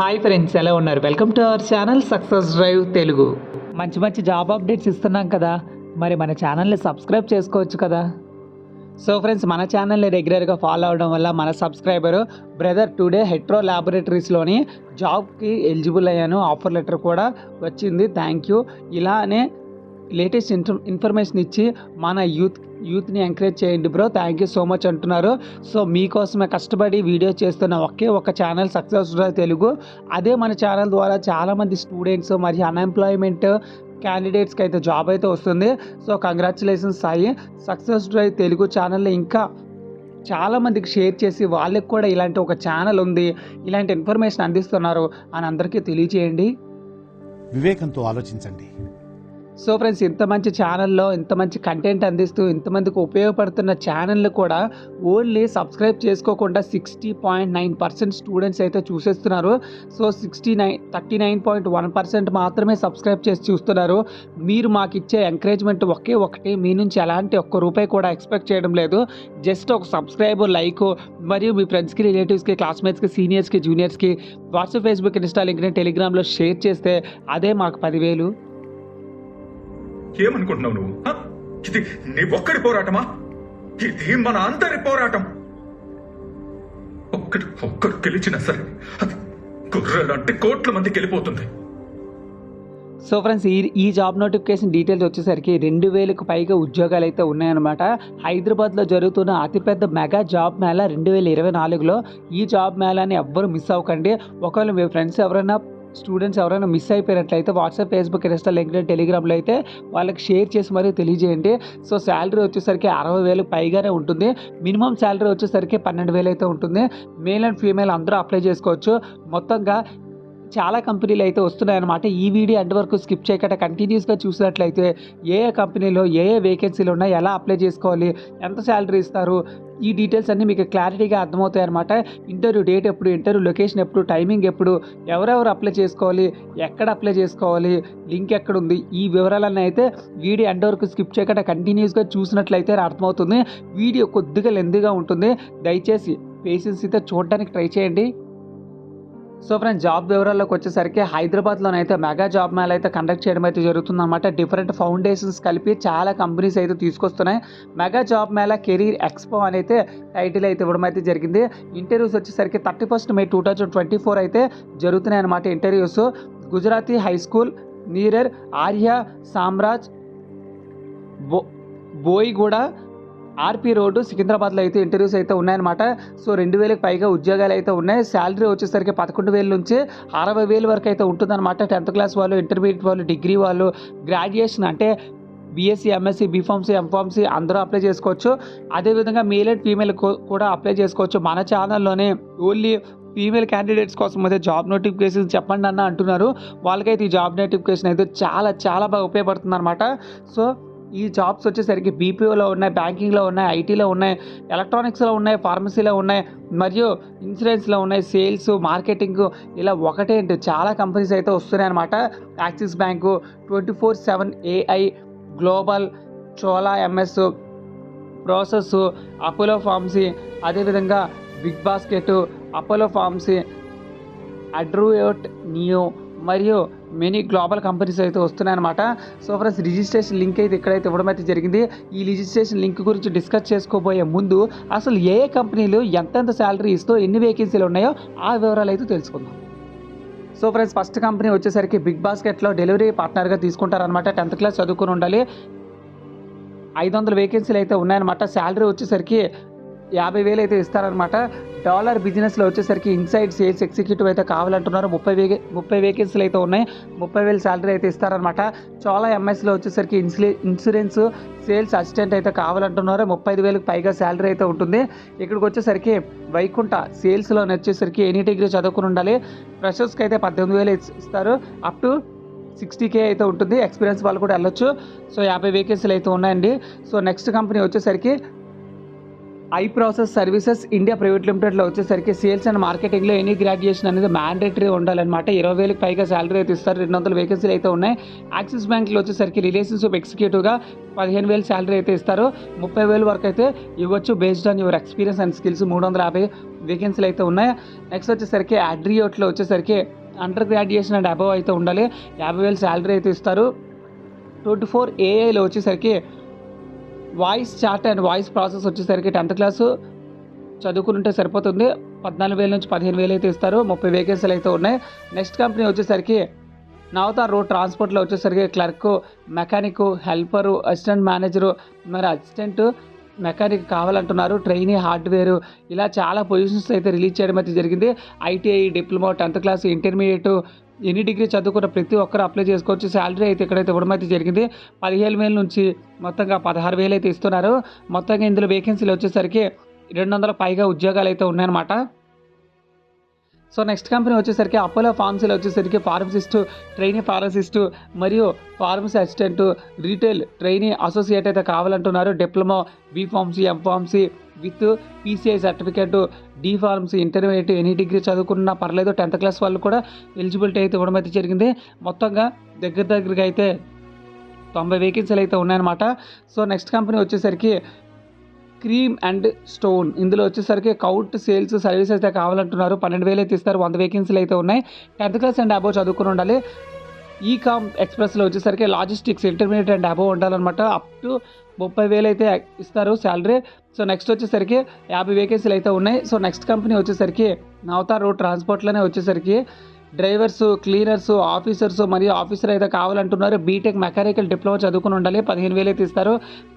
Hi friends, ఎలా ఉన్నారు? Welcome to our channel success drive Telugu. మంచి మంచి జాబ్ అప్డేట్స్ ఇస్తున్నాం కదా, మరి మన ఛానల్ని సబ్స్క్రైబ్ చేసుకోవచ్చు కదా. సో ఫ్రెండ్స్, మన ఛానల్ని రెగ్యులర్గా ఫాలో అవడం వల్ల మన సబ్స్క్రైబరు బ్రదర్ టుడే హెట్రో ల్యాబొరేటరీస్లోని జాబ్కి ఎలిజిబుల్ అయ్యాను, ఆఫర్ లెటర్ కూడా వచ్చింది, థ్యాంక్ యూ. ఇలానే లేటెస్ట్ ఇన్ఫర్మేషన్ ఇచ్చి మన యూత్ని ఎంకరేజ్ చేయండి bro, thank you so much అంటున్నారు. సో మీకోసమే కష్టపడి వీడియో చేస్తున్న ఒకే ఒక ఛానల్ సక్సెస్ డ్రైవ్ తెలుగు. అదే మన ఛానల్ ద్వారా చాలామంది స్టూడెంట్స్ మరియు అన్ఎంప్లాయ్మెంట్ క్యాండిడేట్స్కి అయితే జాబ్ అయితే వస్తుంది. So congratulations Sai. Success drive Telugu ఛానల్లో ఇంకా చాలామందికి షేర్ చేసి వాళ్ళకి కూడా ఇలాంటి ఒక ఛానల్ ఉంది, ఇలాంటి ఇన్ఫర్మేషన్ అందిస్తున్నారు అని అందరికీ తెలియజేయండి. వివేకంతో ఆలోచించండి. సో ఫ్రెండ్స్, ఇంత మంచి ఛానల్లో ఇంత మంచి కంటెంట్ అందిస్తూ ఇంతమందికి ఉపయోగపడుతున్న ఛానల్ని కూడా ఓన్లీ సబ్స్క్రైబ్ చేసుకోకుండా 60.9% స్టూడెంట్స్ అయితే చూసేస్తున్నారు. సో 39% మాత్రమే సబ్స్క్రైబ్ చేసి చూస్తున్నారు. మీరు మాకు ఇచ్చే ఎంకరేజ్మెంట్ ఒకే ఒకటి, మీ నుంచి ఎలాంటి ఒక్క రూపాయి కూడా ఎక్స్పెక్ట్ చేయడం లేదు. జస్ట్ ఒక సబ్స్క్రైబ్, లైక్ మరియు మీ ఫ్రెండ్స్కి, రిలేటివ్స్కి, క్లాస్మేట్స్కి, సీనియర్స్కి, జూనియర్స్కి వాట్సాప్, ఫేస్బుక్, ఇన్స్టా లింక్ని టెలిగ్రామ్లో షేర్ చేస్తే అదే మాకు 10,000. ఏమనుకుంటున్నావు నువ్వు? ఇది నీ ఒక్కడి పోరాటమా? ఇది మన అందరి పోరాటం. ఒక్కడు గెలిచినా సరే అది గుర్రెలంటే కోట్ల మందికి వెళ్ళిపోతుంది. సో ఫ్రెండ్స్, ఈ జాబ్ నోటిఫికేషన్ డీటెయిల్స్ వచ్చేసరికి 2,000కు పైగా ఉద్యోగాలు అయితే ఉన్నాయన్నమాట. హైదరాబాద్లో జరుగుతున్న అతిపెద్ద మెగా జాబ్ మేళా 2024లో. ఈ జాబ్ మేళాని ఎవ్వరు మిస్ అవ్వకండి. ఒకవేళ మీ ఫ్రెండ్స్ ఎవరైనా, స్టూడెంట్స్ ఎవరైనా మిస్ అయిపోయినట్లయితే వాట్సాప్, ఫేస్బుక్, ఇన్స్టా లింక్డ్ఇన్, టెలిగ్రామ్లో అయితే వాళ్ళకి షేర్ చేసి మరీ తెలియజేయండి. సో శాలరీ వచ్చేసరికి 60,000 పైగానే ఉంటుంది. మినిమం శాలరీ వచ్చేసరికి 12,000 అయితే ఉంటుంది. మేల్ అండ్ ఫీమేల్ అందరూ అప్లై చేసుకోవచ్చు. మొత్తంగా చాలా కంపెనీలు అయితే వస్తున్నాయన్నమాట. ఈ వీడియో ఎండ్ వరకు స్కిప్ చేయకుండా కంటిన్యూస్గా చూసినట్లయితే ఏ కంపెనీలో ఏ వేకెన్సీలు ఉన్నాయి, ఎలా అప్లై చేసుకోవాలి, ఎంత శాలరీ ఇస్తారు, ఈ డీటెయిల్స్ అన్నీ మీకు క్లారిటీగా అర్థమవుతాయి అనమాట. ఇంటర్వ్యూ డేట్ ఎప్పుడు, ఇంటర్వ్యూ లొకేషన్ ఎప్పుడు, టైమింగ్ ఎప్పుడు, ఎవరెవరు అప్లై చేసుకోవాలి, ఎక్కడ అప్లై చేసుకోవాలి, లింక్ ఎక్కడ ఉంది, ఈ వివరాలన్నీ అయితే వీడియో ఎండ్ వరకు స్కిప్ చేయకుండా కంటిన్యూస్గా చూసినట్లయితే అర్థమవుతుంది. వీడియో కొద్దిగా లెంతీగా ఉంటుంది, దయచేసి పేషెన్స్ అయితే చూడడానికి ట్రై చేయండి. సో ఫ్రెండ్స్, జాబ్ వివరాల్లోకి వచ్చేసరికి హైదరాబాద్లోనైతే మెగా జాబ్ మేళా అయితే కండక్ట్ చేయడం అయితే జరుగుతుందన్నమాట. డిఫరెంట్ ఫౌండేషన్స్ కలిపి చాలా కంపెనీస్ అయితే తీసుకొస్తున్నాయి. Mega job mela career expo అని అయితే టైటిల్ అయితే ఇవ్వడం అయితే జరిగింది. ఇంటర్వ్యూస్ వచ్చేసరికి 31 మే 2024 అయితే జరుగుతున్నాయి అన్నమాట. Interviews Gujarati high school, near, Arya Samaj, Boiguda, RP road, సికింద్రాబాద్లో అయితే ఇంటర్వ్యూస్ అయితే ఉన్నాయన్నమాట. సో 2,000కి పైగా ఉద్యోగాలు అయితే ఉన్నాయి. శాలరీ వచ్చేసరికి 11,000 నుంచి 60,000 వరకు అయితే ఉంటుందన్నమాట. 10th క్లాస్ వాళ్ళు, ఇంటర్మీడియట్ వాళ్ళు, డిగ్రీ వాళ్ళు, గ్రాడ్యుయేషన్ అంటే బీఎస్సీ, ఎంఎస్సీ, బీఫార్మసీ, ఎంఫార్మసీ అందరూ అప్లై చేసుకోవచ్చు. అదేవిధంగా మేల్ అండ్ ఫీమేల్ కూడా అప్లై చేసుకోవచ్చు. మన ఛానల్లోనే ఓన్లీ ఫీమేల్ క్యాండిడేట్స్ కోసం అయితే జాబ్ నోటిఫికేషన్ చెప్పండి అన్న అంటున్నారు. వాళ్ళకైతే ఈ జాబ్ నోటిఫికేషన్ అయితే చాలా చాలా బాగా ఉపయోగపడుతుంది అనమాట. సో ఈ జాబ్స్ వచ్చేసరికి బీపీఓలో ఉన్నాయి, బ్యాంకింగ్లో ఉన్నాయి, ఐటీలో ఉన్నాయి, ఎలక్ట్రానిక్స్లో ఉన్నాయి, ఫార్మసీలో ఉన్నాయి, మరియు ఇన్సూరెన్స్లో ఉన్నాయి, సేల్స్, మార్కెటింగ్, ఇలా ఒకటేంటి చాలా కంపెనీస్ అయితే వస్తున్నాయి అనమాట. Axis bank, 24/7 AI, global, Chola MS, process, Apollo pharmacy, అదేవిధంగా బిగ్ బాస్కెట్, అపోలో ఫార్మసీ, అడ్రూయోట్, నియో మరియు మెనీ గ్లోబల్ కంపెనీస్ అయితే వస్తున్నాయన్నమాట. సో ఫ్రెండ్స్, రిజిస్ట్రేషన్ లింక్ అయితే ఇక్కడైతే ఇవ్వడం అయితే జరిగింది. ఈ రిజిస్ట్రేషన్ లింక్ గురించి డిస్కస్ చేసుకోబోయే ముందు అసలు ఏ కంపెనీలు ఎంతెంత శాలరీ ఇస్తూ ఎన్ని వేకెన్సీలు ఉన్నాయో ఆ వివరాలు అయితే తెలుసుకుందాం. సో ఫ్రెండ్స్, ఫస్ట్ కంపెనీ వచ్చేసరికి బిగ్ బాస్కెట్లో డెలివరీ పార్ట్నర్గా తీసుకుంటారనమాట. 10th క్లాస్ చదువుకుని ఉండాలి. 500 వేకెన్సీలు అయితే ఉన్నాయన్నమాట. శాలరీ వచ్చేసరికి 50,000 అయితే ఇస్తారనమాట. డాలర్ బిజినెస్లో వచ్చేసరికి ఇన్సైడ్ సేల్స్ ఎగ్జిక్యూటివ్ అయితే కావాలంటున్నారు. 30 వేకెన్సీలు అయితే ఉన్నాయి. 30,000 శాలరీ అయితే ఇస్తారనమాట. చాలా ఎంఎస్లో వచ్చేసరికి ఇన్సూరెన్స్ సేల్స్ అసిస్టెంట్ అయితే కావాలంటున్నారు. 35,000కి పైగా శాలరీ అయితే ఉంటుంది. ఇక్కడికి వచ్చేసరికి వైకుంఠ సేల్స్లో వచ్చేసరికి ఎనీ డిగ్రీ చదువుకుని ఉండాలి. ఫ్రెషర్స్కి అయితే 18,000 ఇస్తారు. అప్ టు 60K అయితే ఉంటుంది. ఎక్స్పీరియన్స్ వాళ్ళు కూడా వెళ్ళొచ్చు. సో 50 వేకెన్సీలు అయితే ఉన్నాయండి. సో నెక్స్ట్ కంపెనీ వచ్చేసరికి I process services India private లిమిటెడ్లో వచ్చేసరికి సేల్స్ అండ్ మార్కెటింగ్లో ఎనీ గ్రాడ్యుయేషన్ అనేది మ్యాండేటరీ ఉండాలన్నమాట. 20,000 పైగా శాలరీ అయితే ఇస్తారు. 200 వేకెన్సీలు అయితే ఉన్నాయి. యాక్సిస్ బ్యాంక్లో వచ్చేసరికి రిలేషన్షిప్ ఎగ్జిక్యూటివ్గా 15,000 శాలరీ అయితే ఇస్తారు. 30,000 వరకు అయితే ఇవ్వచ్చు based on your experience and skills. 350 వేకెన్సీలు అయితే ఉన్నాయి. నెక్స్ట్ వచ్చేసరికి అడ్రియోట్లో వచ్చేసరికి అండర్ గ్రాడ్యుయేషన్ అండ్ అబవ్ అయితే ఉండాలి. 50,000 శాలరీ అయితే ఇస్తారు. 24 ఏఐలో వచ్చేసరికి voice chat and voice process వచ్చేసరికి 10th క్లాసు చదువుకుంటే సరిపోతుంది. 14,000 నుంచి 15,000 అయితే ఇస్తారు. 30 వేకెన్సీలు అయితే ఉన్నాయి. నెక్స్ట్ కంపెనీ వచ్చేసరికి నవతార్ రోడ్ ట్రాన్స్పోర్ట్లో వచ్చేసరికి clerk, mechanic, helper, assistant manager, మరి అసిస్టెంట్ మెకానిక్ కావాలంటున్నారు. ట్రైనీ, హార్డ్వేర్, ఇలా చాలా పొజిషన్స్ అయితే రిలీజ్ చేయడం అయితే జరిగింది. ITI, diploma, 10th class, intermediate, any degree చదువుకున్న ప్రతి ఒక్కరు అప్లై చేసుకోవచ్చు. శాలరీ అయితే ఇక్కడైతే ఇవ్వడం అయితే జరిగింది. 15,000 నుంచి మొత్తంగా 16,000 అయితే ఇస్తున్నారు. మొత్తంగా ఇందులో వేకెన్సీలు వచ్చేసరికి 200 పైగా ఉద్యోగాలు అయితే ఉన్నాయన్నమాట. సో నెక్స్ట్ కంపెనీ వచ్చేసరికి అపోలో ఫార్మసీలో వచ్చేసరికి ఫార్మసిస్టు, ట్రైనీ ఫార్మసిస్టు మరియు pharmacy assistant, retail trainee associate అయితే కావాలంటున్నారు. Diploma, B pharmacy, M pharmacy with PCI certificate, D pharmacy, intermediate, any degree చదువుకున్నా పర్లేదు. 10th క్లాస్ వాళ్ళు కూడా ఎలిజిబిలిటీ అయితే ఇవ్వడం అయితే జరిగింది. మొత్తంగా దగ్గరగా అయితే 90 వేకెన్సీలు అయితే ఉన్నాయన్నమాట. సో నెక్స్ట్ కంపెనీ వచ్చేసరికి క్రీమ్ అండ్ స్టోన్. ఇందులో వచ్చేసరికి కౌట్ సేల్స్ సర్వీస్ అయితే కావాలంటున్నారు. 12,000 అయితే ఇస్తారు. 100 వేకెన్సీలు అయితే ఉన్నాయి. 10th క్లాస్ అండ్ అబోవ్ చదువుకుని ఉండాలి. ఈకామ్ ఎక్స్ప్రెస్లో వచ్చేసరికి లాజిస్టిక్స్ ఇంటర్మీడియట్ అండ్ అబోవ్ ఉండాలన్నమాట. అప్ టు 30,000 అయితే ఇస్తారు శాలరీ. సో నెక్స్ట్ వచ్చేసరికి 50 వేకెన్సీలు అయితే ఉన్నాయి. సో నెక్స్ట్ కంపెనీ వచ్చేసరికి నవతార్ రోడ్ ట్రాన్స్పోర్ట్లోనే వచ్చేసరికి డ్రైవర్స్, క్లీనర్స్, ఆఫీసర్స్ మరియు ఆఫీసర్ అయితే కావాలంటున్నారు. బీటెక్, మెకానికల్, డిప్లొమా చదువుకుని ఉండాలి. 15,000 అయితే ఇస్తారు.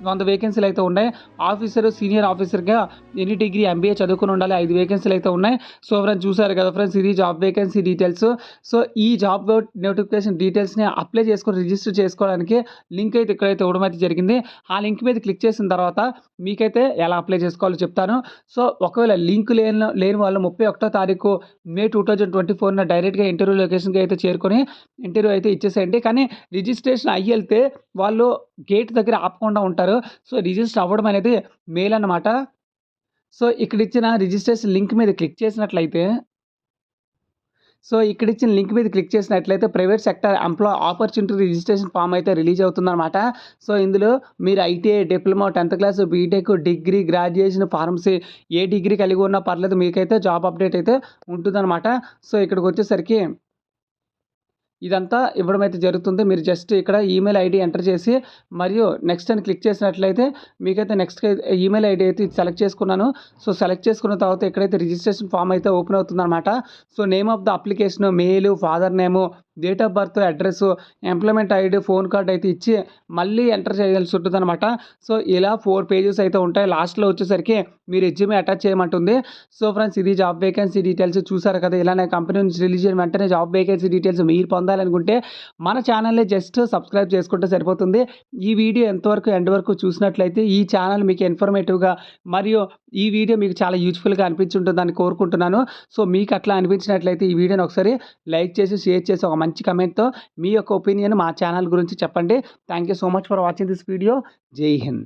100 వేకెన్సీలు అయితే ఉన్నాయి. ఆఫీసర్, సీనియర్ ఆఫీసర్గా ఎనీ డిగ్రీ, ఎంబీఏ చదువుకుని ఉండాలి. 5 వేకెన్సీలు అయితే ఉన్నాయి. సో ఫ్రెండ్స్ చూసారు కదా ఫ్రెండ్స్, ఇది జాబ్ వేకెన్సీ డీటెయిల్స్. సో ఈ జాబ్ నోటిఫికేషన్ డీటెయిల్స్ని అప్లై చేసుకొని రిజిస్టర్ చేసుకోవడానికి లింక్ అయితే ఇక్కడైతే ఇవ్వడం అయితే జరిగింది. ఆ లింక్ మీద క్లిక్ చేసిన తర్వాత మీకైతే ఎలా అప్లై చేసుకోవాలో చెప్తాను. సో ఒకవేళ లింక్ లేని వాళ్ళు 31వ తారీఖు మే 2024 డైరెక్ట్గా ఇంటర్వ్యూ లొకేషన్కి అయితే చేరుకొని ఇంటర్వ్యూ అయితే ఇచ్చేసేయండి. కానీ రిజిస్ట్రేషన్ అయ్యి వెళ్తే వాళ్ళు గేట్ దగ్గర ఆపకుండా ఉంటారు. సో రిజిస్టర్ అవ్వడం అనేది మేల్ అన్నమాట. సో ఇక్కడ ఇచ్చిన రిజిస్ట్రేషన్ లింక్ మీద క్లిక్ చేసినట్లయితే private sector employ opportunity registration form అయితే రిలీజ్ అవుతుందన్నమాట. సో ఇందులో మీరు ITI, diploma, 10th class, BTech, degree, graduation, pharmacy ఏ డిగ్రీ కలిగి ఉన్నా పర్లేదు, మీకైతే జాబ్ అప్డేట్ అయితే ఉంటుందన్నమాట. సో ఇక్కడికి వచ్చేసరికి ఇదంతా ఇవ్వడం అయితే జరుగుతుంది. మీరు జస్ట్ ఇక్కడ ఈమెయిల్ ఐడి ఎంటర్ చేసి మరియు నెక్స్ట్ అని క్లిక్ చేసినట్లయితే మీకైతే నెక్స్ట్ ఈమెయిల్ ఐడి అయితే సెలెక్ట్ చేసుకున్నాను. సో సెలెక్ట్ చేసుకున్న తర్వాత ఇక్కడైతే రిజిస్ట్రేషన్ ఫామ్ అయితే ఓపెన్ అవుతుందన్నమాట. So name of the application, mail, father name, date of birth, address, employment ID, phone card అయితే ఇచ్చి మళ్ళీ ఎంటర్ చేయాల్సి ఉంటుంది అనమాట. సో ఇలా 4 పేజెస్ అయితే ఉంటాయి. లాస్ట్లో వచ్చేసరికి మీ రెజ్యూమే అటాచ్ చేయమంటుంది. సో ఫ్రెండ్స్ ఇది జాబ్ వేకెన్సీ డీటెయిల్స్. చూసారు కదా, ఇలానే కంపెనీ నుంచి రిలీజ్ అయిన వెంటనే జాబ్ వేకెన్సీ డీటెయిల్స్ మీరు పొందాలనుకుంటే మన ఛానల్ని జస్ట్ సబ్స్క్రైబ్ చేసుకుంటే సరిపోతుంది. ఈ వీడియో ఎంతవరకు ఎండ్ వరకు చూసినట్లయితే ఈ ఛానల్ మీకు ఇన్ఫర్మేటివ్గా మరియు ఈ వీడియో మీకు చాలా యూజ్ఫుల్గా అనిపించుంటుందని కోరుకుంటున్నాను. సో మీకు అట్లా అనిపించినట్లయితే ఈ వీడియోని ఒకసారి లైక్ చేసి, షేర్ చేసి, ఒక మంచి కమెంట్తో మీ యొక్క ఒపీనియన్ మా ఛానల్ గురించి చెప్పండి. Thank you so much for watching this video. జై హింద్.